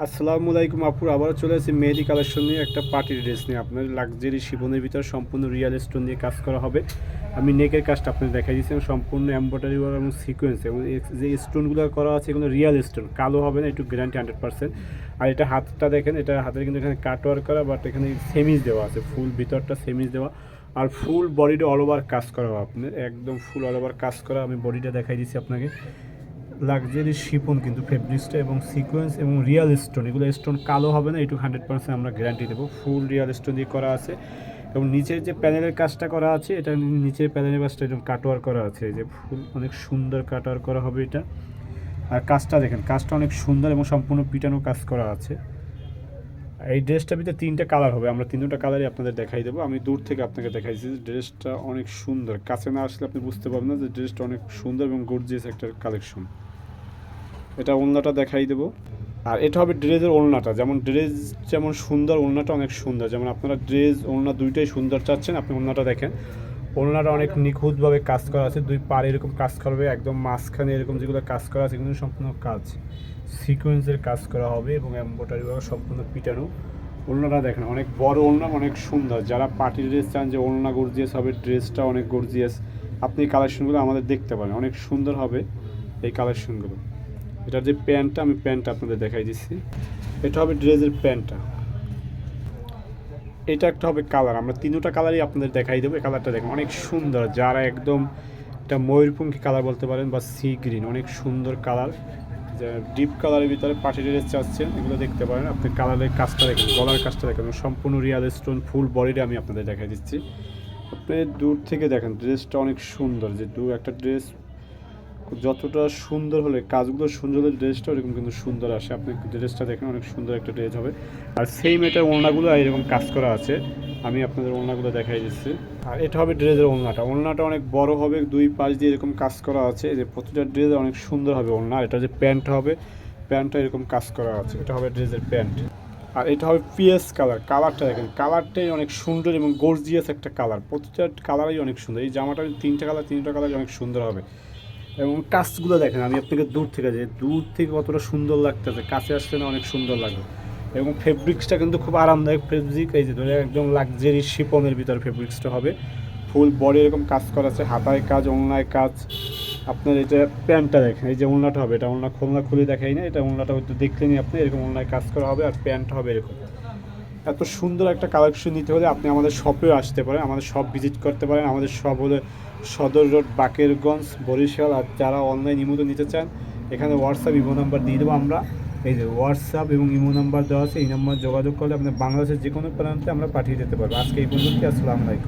আসসালামু আলাইকুম আপুর, আবারও চলে এসেছি মেহেদি কালেকশন নিয়ে একটা পার্টির ড্রেস নিয়ে। আপনার লাক্সারি শিফনের ভিতরে সম্পূর্ণ রিয়েল স্টোন দিয়ে কাজ করা হবে। আমি নেকের কাজটা আপনাদের দেখাই দিচ্ছি, সম্পূর্ণ এমব্রয়ডারি ওয়ার্ক এবং সিকোয়েন্স এবং যে স্টোনগুলো করা আছে এগুলো রিয়েল স্টোন, কালো হবে না, একটু গ্যারান্টি 100%। আর এটা হাতটা দেখেন, এটা হাতের কিন্তু এখানে কাট ওয়ার্ক করা, বাট এখানে সেমিজ দেওয়া আছে, ফুল ভিতরটা সেমিজ দেওয়া আর ফুল বডিটা অল ওভার কাজ করা হবে আপনার, একদম ফুল অল ওভার কাজ করা। আমি বডিটা দেখাই দিচ্ছি আপনাকে। লাক্সারি শিপন কিন্তু ফেব্রিক্সটা এবং সিকোয়েন্স এবং রিয়েল স্টোন, এগুলো স্টোন কালো হবে না, এটুকু 100% আমরা গ্যারান্টি দেবো। ফুল রিয়েল স্টোন দিয়ে করা আছে এবং নিচের যে প্যানেলের কাজটা করা আছে, এটা নিচের প্যানেলের কাজটা এরকম কাটওয়ার করা আছে, এই যে ফুল অনেক সুন্দর কাটওয়ার করা হবে এটা। আর কাজটা দেখেন, কাজটা অনেক সুন্দর এবং সম্পূর্ণ পিটানো কাজ করা আছে। এই ড্রেসটার ভিতরে 3টা কালার হবে, আমরা 3টা কালারই আপনাদের দেখাই দেবো। আমি দূর থেকে আপনাকে দেখাইছি, ড্রেসটা অনেক সুন্দর, কাছে না আসলে আপনি বুঝতে পারবেন না যে ড্রেসটা অনেক সুন্দর এবং গর্জিয়াস একটা কালেকশন। এটা ওড়নাটা দেখাই দেবো। আর এটা হবে ড্রেসের ওড়নাটা, যেমন ড্রেস যেমন সুন্দর, ওড়নাটা অনেক সুন্দর। যেমন আপনারা ড্রেস ওড়না দুইটাই সুন্দর চাচ্ছেন, আপনি ওড়নাটা দেখেন, ওড়নাটা অনেক নিখুঁতভাবে কাজ করা আছে, দুই পাড়ে এরকম কাজ করবে, একদম মাঝখানে এরকম যেগুলো কাজ করা আছে কিন্তু সম্পূর্ণ কাজ সিকোয়েন্সের কাজ করা হবে এবং এমব্রয়ডারি ওয়ার্ক সম্পূর্ণ পিটানো। ওড়নাটা দেখেন, অনেক বড় ওড়না, অনেক সুন্দর। যারা পার্টি ড্রেস চান যে ওড়না গর্জিয়াস হবে, ড্রেসটা অনেক গর্জিয়াস, আপনি এই কালেকশনগুলো আমাদের দেখতে পারেন, অনেক সুন্দর হবে এই কালেকশনগুলো। এটার যে প্যান্টটা, আমি প্যান্টটা আপনাদের দেখাই দিচ্ছি। এটা হবে ড্রেসের প্যান্টটা, এটা একটা হবে কালার, আমরা 3টা কালারই আপনাদের দেখাই দেবো। এই কালারটা দেখুন, অনেক সুন্দর, যারা একদম এটা ময়ূরপঙ্খী কালার বলতে পারেন বা সি গ্রিন, অনেক সুন্দর কালার। যারা ডিপ কালারের ভিতরে পার্টি ড্রেস চাচ্ছেন এগুলো দেখতে পারেন। আপনি কালারের কাজটা দেখেন, গলার কাজটা দেখেন, সম্পূর্ণ রিয়াল স্টোন ফুল বডিটা আমি আপনাদের দেখাই দিচ্ছি। আপনি দূর থেকে দেখেন, ড্রেসটা অনেক সুন্দর, যে একটা ড্রেস যতটা সুন্দর হলে কাজগুলো সুন্দর হলে ড্রেসটা এরকম কিন্তু সুন্দর আসে। আপনি ড্রেসটা দেখেন, অনেক সুন্দর একটা ড্রেস হবে। আর সেম এটার ওড়নাগুলো এরকম কাজ করা আছে, আমি আপনাদের ওড়নাগুলো দেখাই দিচ্ছি। আর এটা হবে ড্রেসের ওড়নাটা, ওড়নাটা অনেক বড় হবে, দুই পাশ দিয়ে এরকম কাজ করা আছে, যে প্রতিটা ড্রেস অনেক সুন্দর হবে ওড়না। এটা যে প্যান্ট হবে, প্যান্টটা এরকম কাজ করা আছে, এটা হবে ড্রেসের প্যান্ট। আর এটা হবে পিএস কালার, কালারটা দেখেন, কালারটাই অনেক সুন্দর এবং গর্জিয়াস একটা কালার, প্রতিটা কালারই অনেক সুন্দর। এই জামাটা 3টা কালারই অনেক সুন্দর হবে এবং কাজগুলো দেখেন, আমি আপনাকে দূর থেকে কতটা সুন্দর লাগতেছে, কাছে আসলে না অনেক সুন্দর লাগবে। এবং ফেব্রিক্সটা কিন্তু খুব আরামদায়ক ফেব্রিক, এই যে ধরে একদম লাক্সারি শিপনের ভিতরে ফেব্রিক্সটা হবে। ফুল বডি এরকম কাজ করা আছে, হাতায় কাজ, ওড়নায় কাজ। আপনার এটা প্যান্টটা দেখেন, এই যে ওড়নাটা হবে, এটা ওড়না খুলে দেখাই না, এটা ওড়নাটা হয়তো দেখলেনি আপনি, এরকম ওড়নায় কাজ করা হবে আর প্যান্টটা হবে এরকম। এত সুন্দর একটা কালেকশন নিতে হলে আপনি আমাদের শপেও আসতে পারেন, আমাদের শপ ভিজিট করতে পারেন। আমাদের শপ হলে সদর রোড, বাকেরগঞ্জ, বরিশাল। আর যারা অনলাইন ইমোতে নিতে চান, এখানে হোয়াটসঅ্যাপ ইমো নাম্বার দিয়ে দেবো আমরা। এই যে হোয়াটসঅ্যাপ এবং ইমো নাম্বার দেওয়া আছে, এই নাম্বার যোগাযোগ করলে আপনার বাংলাদেশের যে কোনো প্রান্তে আমরা পাঠিয়ে দিতে পারবো। আজকে এই পর্যন্ত, আসসালামু আলাইকুম।